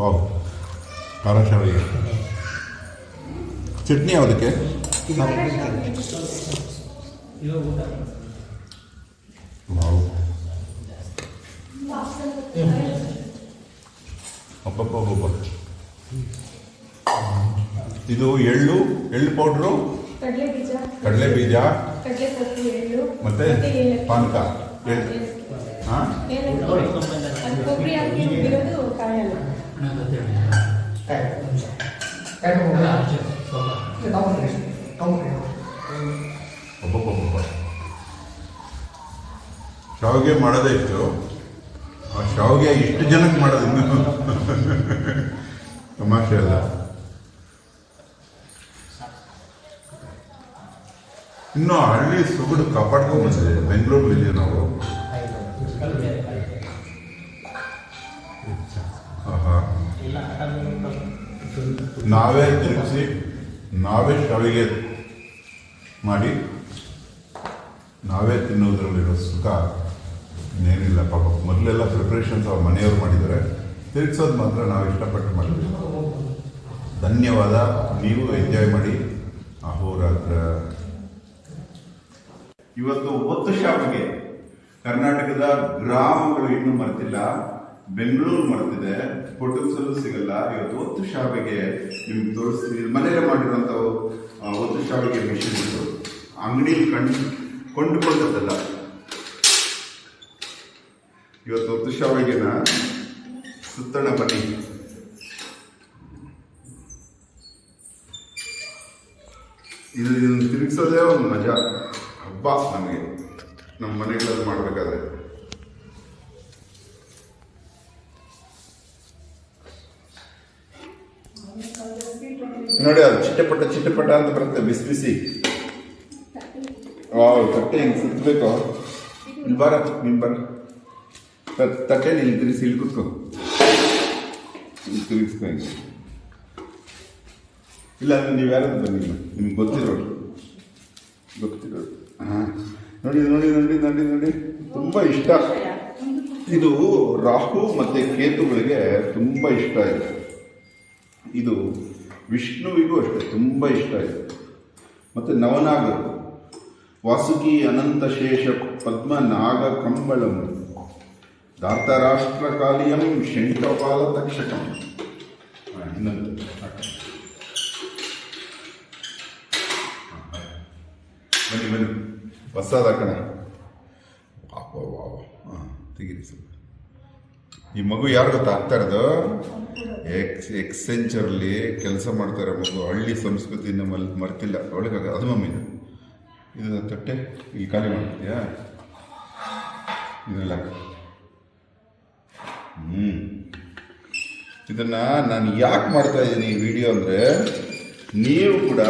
Wow, ಖಾರ ಶಾವಿಗೆ. ಚಟ್ನಿ ಯಾವುದಕ್ಕೆ? ವಾವ್, ಅಬ್ಬಬ್ಬಬ್ಬ. ಇದು ಎಳ್ಳು ಪೌಡ್ರು, ಕಡಲೆ ಬೀಜ ಮತ್ತೆ ಪಾನಕ. ಒಬ್ಬೊಬ್ಬೊಬ್ಬ ಶಾವಿಗೆ ಮಾಡೋದೇ ಇತ್ತು. ಆ ಶಾವಿಗೆ ಇಷ್ಟು ಜನಕ್ಕೆ ಮಾಡೋದು ಇನ್ನು ತಮಾಷೆ ಅಲ್ಲ. ಇನ್ನು ಹಳ್ಳಿ ಸೊಗಡು ಕಾಪಾಡ್ಕೊಂಡ್ಬಂದಿದೆ ಬೆಂಗಳೂರಲ್ಲಿ ನಾವು. ನಾವೇ ತಿರುಗಿಸಿ ನಾವೇ ಶಾವಿಗೆ ಮಾಡಿ ನಾವೇ ತಿನ್ನೋದ್ರಲ್ಲಿರೋ ಸುಖ ಇನ್ನೇನಿಲ್ಲ. ಪಾಪ ಮೊದಲೆಲ್ಲ ಪ್ರಿಪ್ರೇಷನ್ಸ್ ಅವ್ರ ಮನೆಯವ್ರು ಮಾಡಿದ್ದಾರೆ, ತಿರುಗಿಸೋದು ಮಾತ್ರ ನಾವು ಇಷ್ಟಪಟ್ಟು ಮಾಡಿದ್ವಿ. ಧನ್ಯವಾದ. ನೀವು ಎಂಜಾಯ್ ಮಾಡಿ. ಅಹೋರಾತ್ರ. ಇವತ್ತು ಒತ್ತು ಶಾವಿಗೆ ಕರ್ನಾಟಕದ ಗ್ರಾಮಗಳು ಇನ್ನೂ ಮರೆತಿಲ್ಲ, ಬೆಂಗಳೂರು ಮರೆತಿದೆ, ಫೋಟೋಸಲ್ಲೂ ಸಿಗಲ್ಲ. ಇವತ್ತು ಒತ್ತು ಶಾವಿಗೆ ನಿಮ್ಗೆ ತೋರಿಸ್ತೀನಿ. ಮನೇಲೆ ಮಾಡಿರುವಂಥ ಒತ್ತು ಶಾವಿಗೆ ಮಿಷನ್ಗಳು ಅಂಗಡಿಯಲ್ಲಿ ಕೊಂಡುಕೊಂಡದ್ದಲ್ಲ. ಇವತ್ತು ಒತ್ತು ಶಾವಿಗೆನ ಸುತ್ತಣ ಬನ್ನಿ. ಇದನ್ನು ತಿರುಗಿಸೋದೇ ಒಂದು ಮಜಾ, ಹಬ್ಬ ನಮಗೆ ನಮ್ಮ ಮನೆಗಳಲ್ಲಿ ಮಾಡಬೇಕಾದ್ರೆ. ನೋಡಿ, ಅದು ಚಿಟ್ಟಪಟ ಅಂತ ಬರುತ್ತೆ, ಬಿಸಿ ಬಿಸಿ. ತಟ್ಟೆ ಹಿಂಗೆ ಸುತ್ತಬೇಕು. ಇಲ್ಲಿ ಬಾರ, ನೀನು ಬರ, ತಟ್ಟೆ ನೀನು ತಿರುಗಿಸಿ ಇಲ್ಲಿ ಕೂತ್ಕೊ, ತಿರುಗಿಸ್ಕೊ ಹಿಂಗೆ. ಇಲ್ಲ ಅಂದ್ರೆ ನೀವು ಯಾರಾದ್ರು ಬನ್ನಿ, ನಿಮ್ಗೆ ಗೊತ್ತಿರೋರು. ಹಾಂ, ನೋಡಿ, ತುಂಬ ಇಷ್ಟ ಇದು. ರಾಹು ಮತ್ತು ಕೇತುಗಳಿಗೆ ತುಂಬ ಇಷ್ಟ ಇದೆ ಇದು. ವಿಷ್ಣುವಿಗೂ ಅಷ್ಟೇ ತುಂಬ ಇಷ್ಟ ಇದೆ. ಮತ್ತು ನವನಾಗರು ವಾಸುಕಿ ಅನಂತ ಶೇಷ ಪದ್ಮ ನಾಗ ಕಂಬಳಂ ಧಾತರಾಷ್ಟ್ರ ಕಾಲಿಯಂ ಶಂಖಪಾಲ ತಕ್ಷಕಂ. ಇನ್ನೊಂದು ಬನ್ನಿ ಹೊಸದ ಕಣೆ. ಹಾಂ, ತೆಗೀರಿ ಸ್ವಲ್ಪ. ಈ ಮಗು ಯಾರು ಗೊತ್ತಾ ಆಗ್ತಾ ಇರೋದು? ಎಕ್ಸೆಂಚರಲ್ಲಿ ಕೆಲಸ ಮಾಡ್ತಾರೆ ಮಗು. ಹಳ್ಳಿ ಸಂಸ್ಕೃತಿನ ಮರ್ತಿಲ್ಲ ಒಳಗಾಗ. ಅದು ಮಮ್ಮಿದು ಇದು ತಟ್ಟೆ ಇಲ್ಲಿ ಖಾಲಿ ಮಾಡ್ತೀಯಾ? ಇದೆಲ್ಲ ಇದನ್ನು ನಾನು ಯಾಕೆ ಮಾಡ್ತಾ ಇದ್ದೀನಿ ಈ ವಿಡಿಯೋ ಅಂದರೆ, ನೀವು ಕೂಡ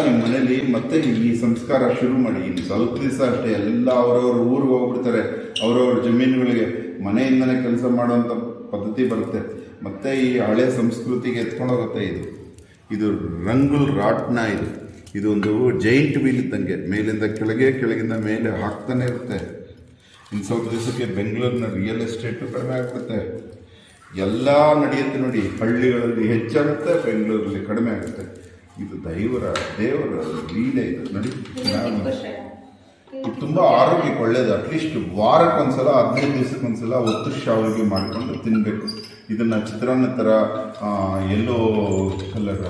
ನಿಮ್ಮ ಮನೇಲಿ ಮತ್ತೆ ಈ ಸಂಸ್ಕಾರ ಶುರು ಮಾಡಿ. ಇನ್ನು ಸ್ವಲ್ಪ ದಿವಸ ಅಷ್ಟೇ ಎಲ್ಲ ಅವರವ್ರ ಊರಿಗೆ ಹೋಗ್ಬಿಡ್ತಾರೆ, ಅವರವ್ರ ಜಮೀನುಗಳಿಗೆ. ಮನೆಯಿಂದನೇ ಕೆಲಸ ಮಾಡುವಂಥ ಪದ್ಧತಿ ಬರುತ್ತೆ. ಮತ್ತು ಈ ಹಳೆ ಸಂಸ್ಕೃತಿಗೆ ಎತ್ಕೊಂಡೋಗುತ್ತೆ. ಇದು ರಂಗುಲ್ ರಾಟ್ನ. ಇದೊಂದು ಜೈಂಟ್ ವೀಲ್ ಇದ್ದಂಗೆ, ಮೇಲಿಂದ ಕೆಳಗಿಂದ ಮೇಲೆ ಹಾಕ್ತಾನೆ ಇರುತ್ತೆ. ಇನ್ನು ಸ್ವಲ್ಪ ದಿವಸಕ್ಕೆ ಬೆಂಗಳೂರಿನ ರಿಯಲ್ ಎಸ್ಟೇಟು ಕಡಿಮೆ ಆಗ್ಬಿಡುತ್ತೆ. ಎಲ್ಲ ನಡೆಯುತ್ತೆ ನೋಡಿ. ಹಳ್ಳಿಗಳಲ್ಲಿ ಹೆಚ್ಚಾಗುತ್ತೆ, ಬೆಂಗಳೂರಲ್ಲಿ ಕಡಿಮೆ ಆಗುತ್ತೆ. ಇದು ದೇವರ ಲೀಲೆ. ಇದು ನೋಡಿ, ಇದು ತುಂಬ ಆರೋಗ್ಯಕ್ಕೆ ಒಳ್ಳೆಯದು. ಅಟ್ಲೀಸ್ಟ್ ವಾರಕ್ಕೊಂದ್ಸಲ 15 ದಿವಸಕ್ಕೊಂದ್ಸಲ ಒತ್ತು ಶಾವಿಗೆ ಮಾಡಿಕೊಂಡು ತಿನ್ನಬೇಕು. ಇದನ್ನು ಚಿತ್ರಾನ್ನ ಥರ, ಎಲ್ಲೋ ಕಲರ್,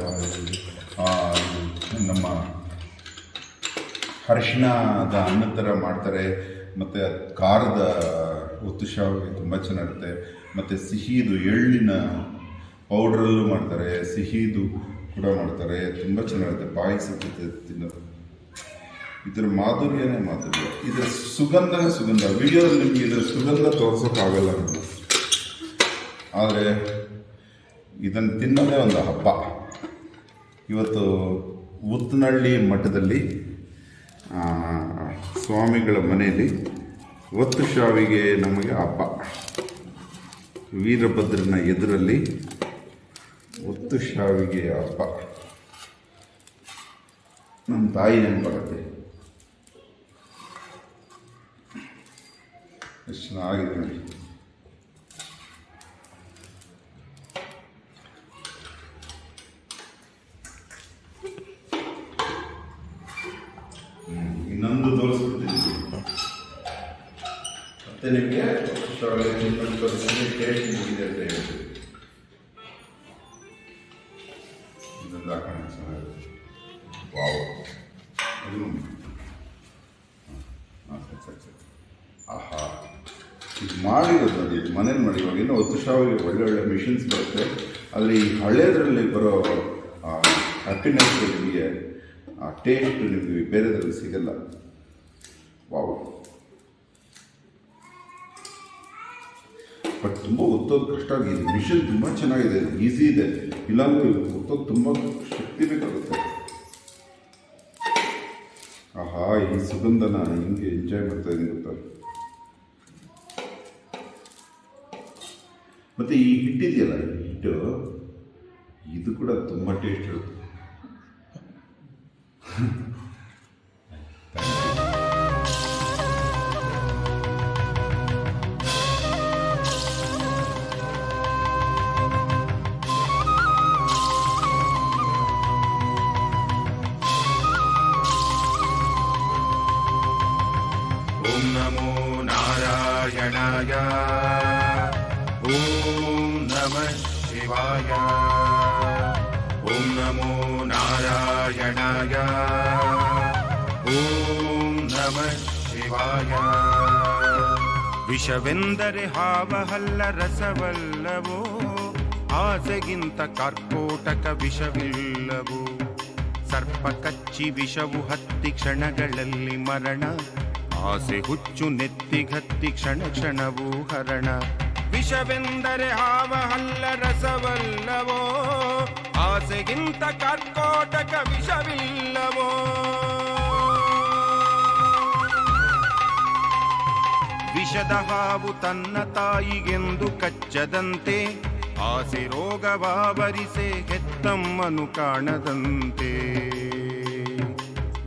ನಮ್ಮ ಅರಿಶಿಣದ ಅನ್ನ ಥರ ಮಾಡ್ತಾರೆ. ಮತ್ತು ಖಾರದ ಒತ್ತು ಶಾವಿಗೆ ತುಂಬ ಚೆನ್ನಾಗಿರುತ್ತೆ. ಮತ್ತು ಸಿಹಿದು ಎಳ್ಳಿನ ಪೌಡ್ರಲ್ಲೂ ಮಾಡ್ತಾರೆ, ಸಿಹಿದು ಕೂಡ ಮಾಡ್ತಾರೆ. ತುಂಬ ಚೆನ್ನಾಗಿರುತ್ತೆ. ಪಾಯಸ ತಿನ್ನೋದು. ಇದರ ಮಾಧುರ್ಯನೇ ಮಾಧುರ್ಯ. ಇದರ ಸುಗಂಧನೇ ಸುಗಂಧ. ವಿಡಿಯೋದಲ್ಲಿ ನಿಮಗೆ ಇದರ ಸುಗಂಧ ತೋರಿಸೋಕ್ಕಾಗಲ್ಲ ನಮಗೆ, ಆದರೆ ಇದನ್ನು ತಿನ್ನೋದೇ ಒಂದು ಹಬ್ಬ. ಇವತ್ತು ಉತ್ತನಹಳ್ಳಿ ಮಠದಲ್ಲಿ ಸ್ವಾಮಿಗಳ ಮನೆಯಲ್ಲಿ ಒತ್ತು ಶಾವಿಗೆ ನಮಗೆ ಹಬ್ಬ. ವೀರಭದ್ರನ ಎದುರಲ್ಲಿ ಒತ್ತು ಶಾವಿಗೆ ಹಬ್ಬ. ನಮ್ಮ ತಾಯಿ ನೆನಪಾಗುತ್ತೆ. ಎಷ್ಟು ಚೆನ್ನಾಗಿದೆ ನೋಡಿ. ಇನ್ನೊಂದು ತೋರಿಸ್ಬಿಡ್ತೀನಿ ಮತ್ತೆ ನಿಮಗೆ ಟೇಸ್ಟ್ ಮುಗಿದೆ ಅಂತ ಹೇಳ್ತೀವಿ. ಇದೊಂದು ಹಾಕೋಣ ಚೆನ್ನಾಗಿರುತ್ತೆ. ವಾವ್ ಇದು ಸರಿ ಆಹಾ ಇದು ಮಾಡಿರೋದು ಅದು ಇದು ಮನೇಲಿ ಮಾಡಿ ಇವಾಗ ಇನ್ನೂ 10 ವರ್ಷವಾಗಿ ಒಳ್ಳೊಳ್ಳೆ ಮಿಷಿನ್ಸ್ ಬರುತ್ತೆ. ಆದರೆ ಈ ಹಳೆಯದರಲ್ಲಿ ಬರೋ ಹ್ಯಾಪಿನೆಸ್ ನಿಮಗೆ ಆ ಟೇಸ್ಟ್ ನಿಮಗೆ ಬೇರೆದ್ರಲ್ಲಿ ಸಿಗಲ್ಲ. ವಾವ್ ಬಟ್ ತುಂಬ ಒತ್ತೋದು ಕಷ್ಟ ಆಗಿದೆ. ಮಿಷಿನ್ ತುಂಬ ಚೆನ್ನಾಗಿದೆ, ಈಸಿ ಇದೆ. ಇಲ್ಲಾಂದ್ರೆ ಒತ್ತೋದು ತುಂಬ ಶಕ್ತಿ ಬೇಕಾಗುತ್ತೆ. ಆಹಾ ಈ ಸುಗಂಧನ ಹಿಂಗೆ ಎಂಜಾಯ್ ಮಾಡ್ತಾ ಇದ್ದೀನಿ ಗೊತ್ತಾ. ಮತ್ತು ಈ ಹಿಟ್ಟಿದೆಯಲ್ಲ, ಈ ಹಿಟ್ಟು ಇದು ಕೂಡ ತುಂಬ ಟೇಸ್ಟ್ ಇರುತ್ತೆ. ಓಂ ನಮೋ ನಾರಾಯಣಾಯ ಓಂ ನಮಃ ಶಿವಾಯ ಓಂ ನಮೋ ನಾರಾಯಣಾಯ ಓಂ ನಮಃ ಶಿವಾಯ. ವಿಷವೆಂದರೆ ಹಾವಹಲ್ಲ ರಸವಲ್ಲವೋ, ಆಸೆಗಿಂತ ಕರ್ಕೋಟಕ ವಿಷವಿಲ್ಲವೋ. ಸರ್ಪ ಕಚ್ಚಿ ವಿಷವು ಹತ್ತಿ ಕ್ಷಣಗಳಲ್ಲಿ ಮರಣ, ಆಸೆ ಹುಚ್ಚು ನೆತ್ತಿಗತ್ತಿ ಕ್ಷಣ ಕ್ಷಣವೂ ಹರಣ. ವಿಷವೆಂದರೆ ಹಾವಹಲ್ಲ ರಸವಲ್ಲವೋ, ಆಸೆಗಿಂತ ಕರ್ಕೋಟಕ ವಿಷವಿಲ್ಲವೋ. ವಿಷದ ಹಾವು ತನ್ನ ತಾಯಿಗೆಂದು ಕಚ್ಚದಂತೆ, ಆಸೆ ರೋಗವಾವರಿಸೆ ಹೆತ್ತಮ್ಮನು ಕಾಣದಂತೆ.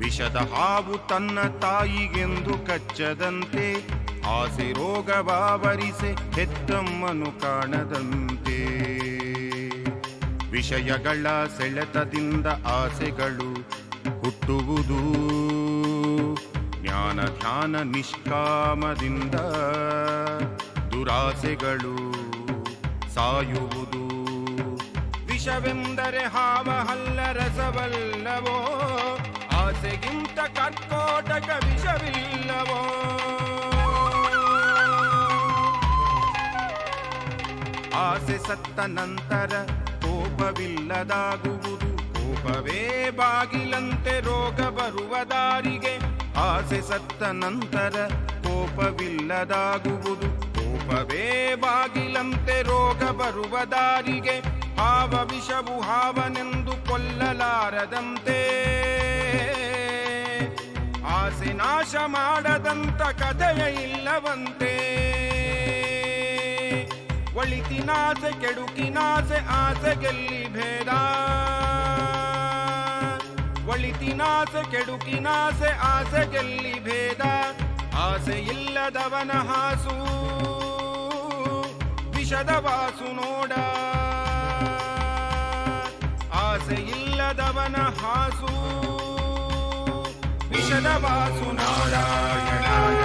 ವಿಷದ ಹಾವು ತನ್ನ ತಾಯಿಗೆಂದು ಕಚ್ಚದಂತೆ, ಆಸೆ ರೋಗವಾವರಿಸೆ ಹೆತ್ತಮ್ಮನು ಕಾಣದಂತೆ. ವಿಷಯಗಳ ಸೆಳೆತದಿಂದ ಆಸೆಗಳು ಹುಟ್ಟುವುದು, ಜ್ಞಾನ ಧ್ಯಾನ ನಿಷ್ಕಾಮದಿಂದ ದುರಾಸೆಗಳು ಸಾಯುವುದು. ವಿಷವೆಂದರೆ ಹಾವಹಲ್ಲ ರಸವಲ್ಲವೋ, ಆಸೆಗಿಂತ ಕರ್ಕೋಟಕ ವಿಷವಿಲ್ಲವೋ. ಆಸೆ ಸತ್ತ ನಂತರ ಕೋಪವಿಲ್ಲದಾಗುವುದು, ಕೋಪವೇ ಬಾಗಿಲಂತೆ ರೋಗ ಬರುವ ದಾರಿಗೆ. ಆಸೆ ಸತ್ತ ನಂತರ ಕೋಪವಿಲ್ಲದಾಗುವುದು, ಕೋಪವೇ ಬಾಗಿಲಂತೆ ರೋಗ ಬರುವ ದಾರಿಗೆ. ಹಾವ ವಿಷವು ಹಾವನೆಂದು ಕೊಲ್ಲಲಾರದಂತೆ, ಆಸೆ ನಾಶ ಮಾಡದಂತ ಕಥೆಯ ಇಲ್ಲವಂತೆ. ಒಳಿತಿನಾಸೆ ಕೆಡುಕಿನಾಸೆ ಆಸೆ ಗೆಲ್ಲಿ ಭೇದ, ಒಳಿತಿನಾಸೆ ಕೆಡುಕಿನಾಸೆ ಆಸೆ ಗೆಲ್ಲಿ ಭೇದ. ಆಸೆ ಇಲ್ಲದವನ ಹಾಸು ವಿಷದ ವಾಸು ನೋಡ, ಆಸೆ ಇಲ್ಲದವನ ಹಾಸು ವಿಷದ ವಾಸು ನಾರಾಯಣಾಯ